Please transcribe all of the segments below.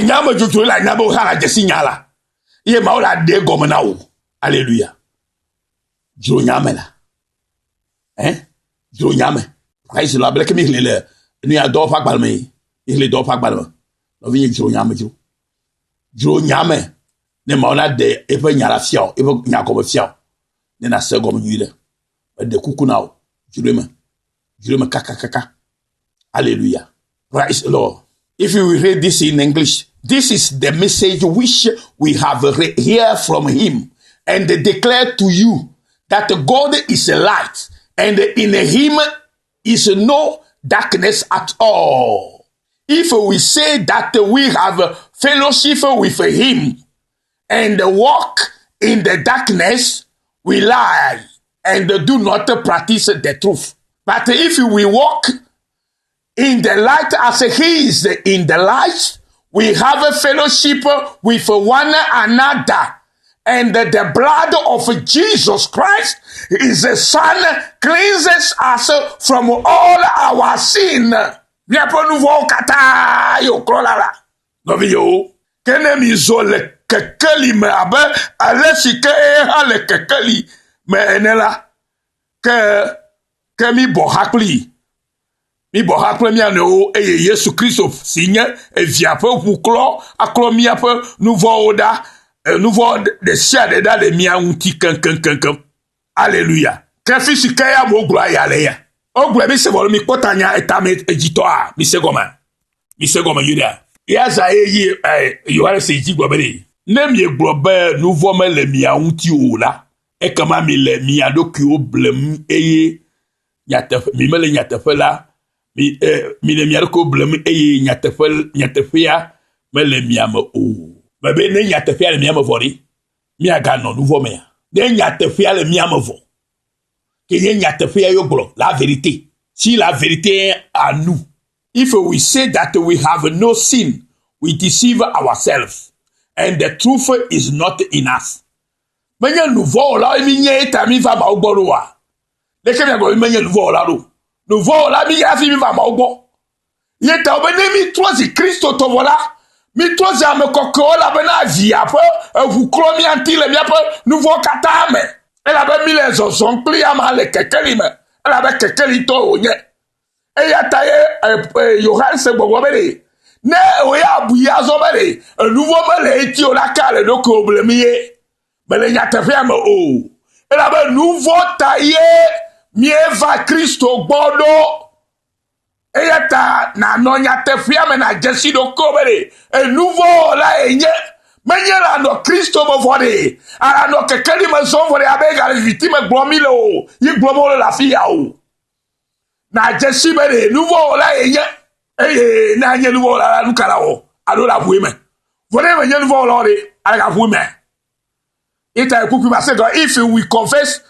nyama jutu la nyabo hala jesi nyala. Ye maola de gomna o. Alléluia. Jiro nyame la. Jiro nyame. Praise la bleke mi le. Ni ador pak balme. Il do pak balme. No vi jiro nyame jiro. Jiro nyame. Ne maola de e pe nyala fiao, e pe nyako fiao. Ne na se gom nyile. De kukuna o. Jiro me kaka. Hallelujah. Praise the Lord. If you read this in English, this is the message which we have heard from him and declare to you that God is a light and in him is no darkness at all. If we say that we have fellowship with him and walk in the darkness, we lie and do not practice the truth. But if we walk in the light as he is in the light, we have a fellowship with one another. And the blood of Jesus Christ, his son, cleanses us from all our sin. Mi bo hakle mi ane eye Yesu Christo signe e via peu pour clo aklo mi ape nouveau oda nouveau de sia de da de mi anti kan. Alléluia. Kefi sikaya mo glo ayale ya. O glo mi se vol mi potanya etame ejito a mi se goma yuda. Ya za eyi Yohane se ji gbo bele. Ne mi glo be nouveau me le mi anti o la. E kama mi le mi adoki o blem eye nyatef mi mele nyatef la. Mi le miarko blem eye nyatefia me le miame o. Bebe ne nyatefia le miame vori. Mi aga no nouveau me. Ne nyatefia le miame vo. Que ne nyatefia yo glo la vérité. Si la vérité est à nous. If we say that we have no sin, we deceive ourselves and the truth is not in us. Menye nouveau la mi nye ta mi va ba ogboro wa. Leke mi go menye nouveau la lo. Nous voyons la mi afi mi va ma obo. Yeta obene mi trozi Christo to vola. Mi trozi ame koko la bena via pe vous kromi antile mi ape nouveau katame. Elle avait mis les ozon pli ama le kekeli me. Elle avait kekeli to onye. E yata ye Yohane se bobo bele. Ne oya buya zo bele. Nouveau mele eti o la kale do ko blemiye. Bele yata fe ame o. Elle avait nouveau taillé mieva Christo bodo eyata na nonya tefia me na jesi do kobere e nouveau la enye menyela no Christo mo vode ala no kekeli me so vode abega les victimes glomilo yi glomo la fia o na jesi bere nouveau la enye na nye nouveau la lukala o alo la vuime vode me nye nouveau la de ala vuime ita ekupi ba say God, if we confess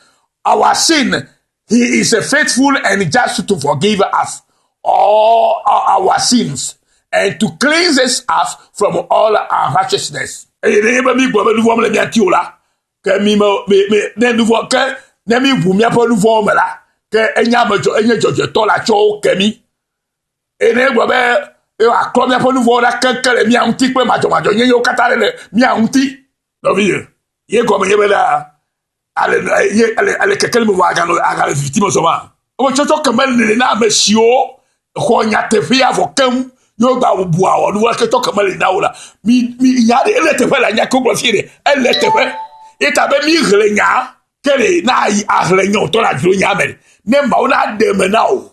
our sin, he is faithful and just to forgive us all our sins and to cleanse us from all unrighteousness. Et mi gbo be nouveau me mi ati ola ke mi ne nouveau ke ne mi bu mi apo nouveau me la ke enya jojo to la cho ke mi e ne gbo be e akro mi apo nouveau la ke mi anti pe majo nye yo kata le mi anti no vi ye ko me be la ale kekel me wa aga victime so ma o chocho kamel ne na mesio ko nyatefia vokam yo ga bua o no ke to kamel na ola mi ya de ele tefe la nya ko gbofire ele tefe eta be mi hlenya kele na yi ahlenya to la jiro nya me ne ma o na de me na o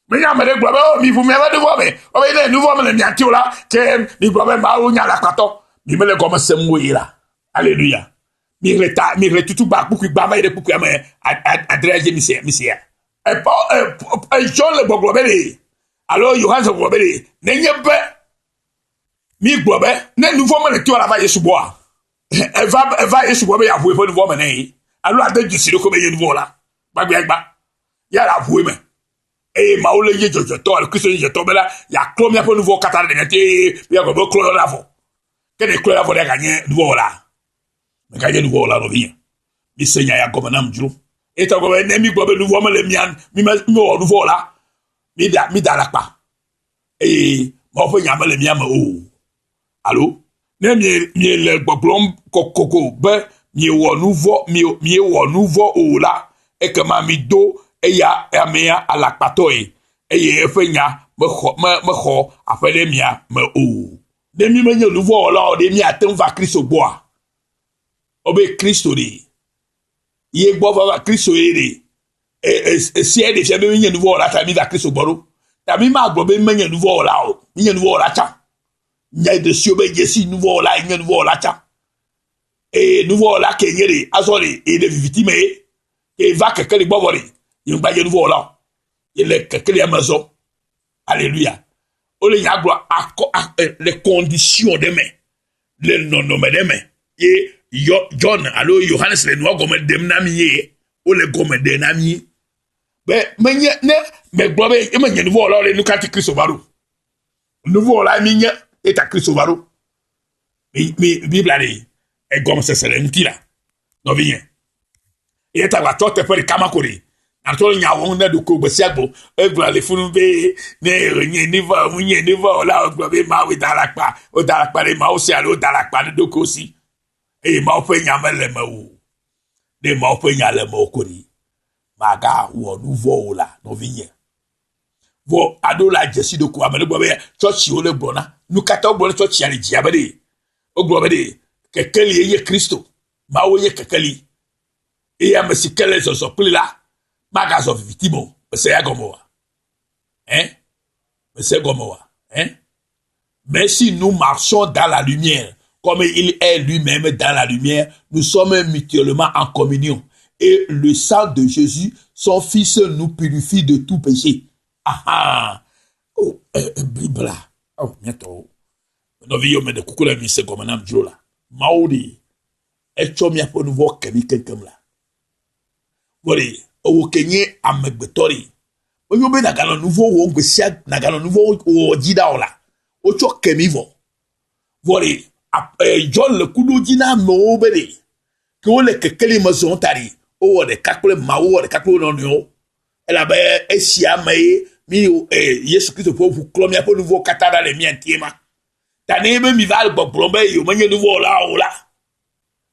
me nya me de gbo be mi fu me ba de vo me o be ne nouveau me mi ati ola ke mi gbo be ma o nya la kato mi me le ko me sem wo ira. Alléluia. Mi retutu ba kuku ba ma ire kuku ama adreje misia John le boglobele alors Yohane se boglobele nenye be mi gbobe ne nouveau me le tu ala va Yesu boa eva Yesu bobe ya vu e nouveau me nei alors ade jusiro ko be ye nouveau la gba ya la vu me e ma o le ye jojo to al Christo ye to bela ya klo mi apo nouveau katale de nete ya go klo la vo kene klo la vo de gagner nouveau la me kaje nouveau la rovia mi senya ya gomana mjuru eta go ne mi gbobe nouveau me le mian mi o nouveau la mi da la pa mo fo nya me le mian o Allô? Ne mi le gbogbom kokoko be mi wo nouveau o la e que ma mi do e ya amea ala patoe e ye fenya me kho afele mia me o de mi me nye nouveau o la o de mi atem va Christ boa obe Christ de ye gbo va Christ de e si e de se be nye nouveau o la ta mi va Christ boa ta mi ma gbo be me nye nouveau o la o nye nouveau o la cha nya de si obe jesi nouveau la nye nouveau la cha et nouveau la kenyere azori et de victime et va que les bobori il va y nouveau là il est que les amazon alléluia o le nya glo les conditions de main les non nommés de main et John allo Johannes le noa gomme dem na mi o le gomme de na mi be menye ne me glo be e menye nouveau là le nous quand Christ baro nouveau là mi nya et à Christ baro mi Bible ali e gom se serenity la no bien e ta wa tote pe kamakori na to nya won na do ko gbesi agbo e gba le funu be ne yin ni va munye ni va la gba be ma we darapa o darapa le ma o se alo darapa de do ko si e ma o pe nya mele ma o de ma o pe nya le ma o kori ma ga wo nouveau la no bien vo ado la jesi do ko amele gba be church o le bona nu kata gbo le church ya le ji abede o gbo be kekeli ye Kristo ma wo ye kekeli e ya mesikele so pli la magazo vitimo se ya gomoa se gomoa mais si nous marchons dans la lumière comme il est lui-même dans la lumière, nous sommes mutuellement en communion et le sang de Jésus son fils nous purifie de tout péché. Oh Bible oh bientôt no vi yo me de kukula mi se gomanam jola maudi echo mi apo nouveau kemi kenkem la wori owo kenye amegbetori oyo be na galo nouveau wo ngbesia na galo nouveau wo jida ola ocho kemi vo wori John le kudu jina mo bede ke o le kekeli mo zontari o de kakule mawo de kakule no no ela be esia mai mi Yesu Christ pour clomia apo nouveau katara le mientiema tane be mi val boblombe yo manye nouveau la o la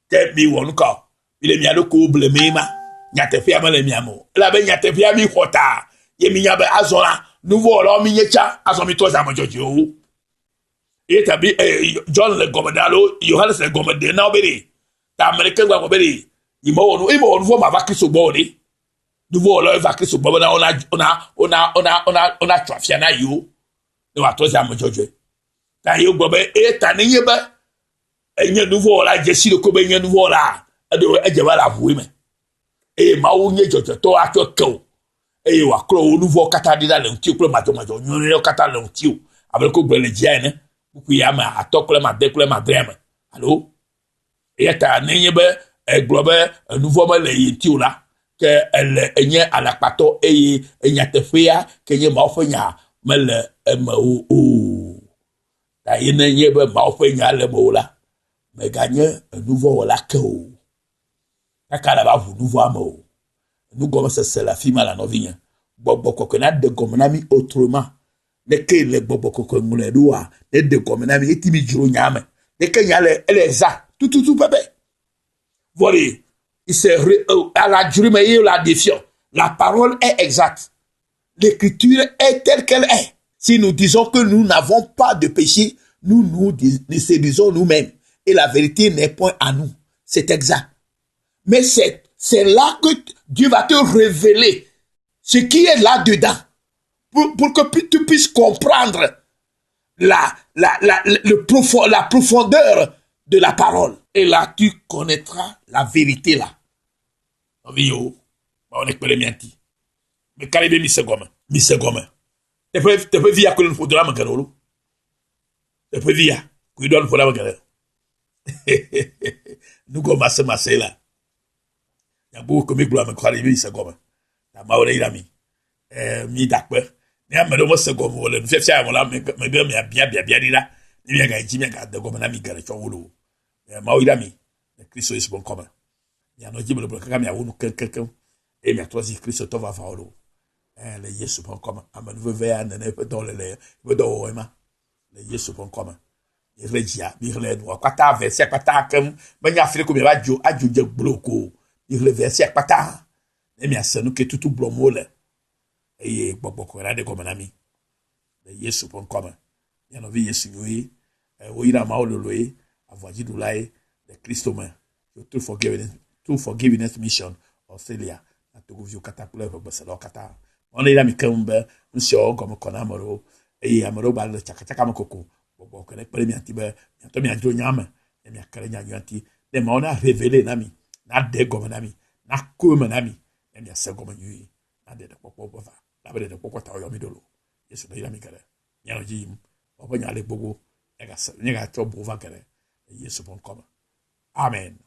te mi wonu ka ile mi ado ko blemema nyate fia ma le mi amo la be nyate fia mi khota ye mi nyabe azora nouveau la mi nyecha azomi to za mojoji o e tabi John le gomedalo Johannes le gomede na obere ta american gwa obere imo wonu vo ma va Kristo gbo ni nouveau la va Kristo gbo na ona trafia na yo ne wa to za mojoji ta yo gbobe e ta ni ye ba enye nouveau la jesi de ko be enye nouveau la ado ejeba la vuime e ma wo nye jojo to ato ko e wa kro nouveau kata di da le nti ko ma to nyore kata le nti abel ko gbele jia ne ku ya ma atokle ma dekle ma dreme allo e ta ni ye be e gbobe nouveau ma le nti la ke ele enye ala pato e enya tefia ke nye ma ofanya mele ma o ta yene nye be ma ofanya le mo la mais gagner un nouveau la que kaka la ba vous nouveau amo nous comme ça c'est la fille la novine bobo kokona de gomenami autrement de que le bobo kokona doa de gomenami etimi juro nyame de que nyale elle ça tout bébé voilà il c'est à la jure mais la défiant la parole est exacte l'écriture est telle qu'elle est si nous disons que nous n'avons pas de péché nous séduisons nous-mêmes et la vérité n'est point à nous. C'est exact. Mais c'est là que Dieu va te révéler ce qui est là-dedans. Pour que tu puisses comprendre la profondeur de la parole. Et là, tu connaîtras la vérité là. On est expérimenté. Mais quand il est mis secondes. Tu peux vivre à quoi il faudra me garder. Tu peux vivre à quoi il faudra me garder. Nous commençons masser là. Il y a beaucoup de gens qui ont dit ça comme ça. Il a mis d'accord. Mais il y a ce comme vous le faites là, mais bien là. Il y a des gens qui ont mis garé sur vous. Il a mis. Christ est bon comme. Il y a dit le bloc il y a nous quelqu'un et mais toi si Christ te va faire le. Le Yesu bon comme. Amen veut vers ne peut dans le le dans le Yesu bon comme. Irlegia, mirle no kwata verse kwata kam banya Afrique me ba jo ajo je bloko. Irle verse kwata. E mi asanu ke tutu blomo le. Eye gbogbo ko rade ko manami. De Yesu pon koma. Ya no vi Yesu yoyi. O ira ma ololoyi, avoji dulai de Christo man. True forgiveness mission Australia. Na to go kata kula ko basalo kata. On ira mi kamba nsho ko mo kona moro. Eye amoro ba le chaka makoko. Bobo ko ne pele mi antiba. To mi anjo nyama. E mi akare nya nyanti. De ma ona révélé nami. Na de go nami. Na ko nami. E mi ase go manyi. Na de popo bova. La be de popo ta yo mi dolo. Yesu be ira mi kare. Nya jim. Obo nya le bogo. Nyega to bova kare. Yesu bon koma. Amen.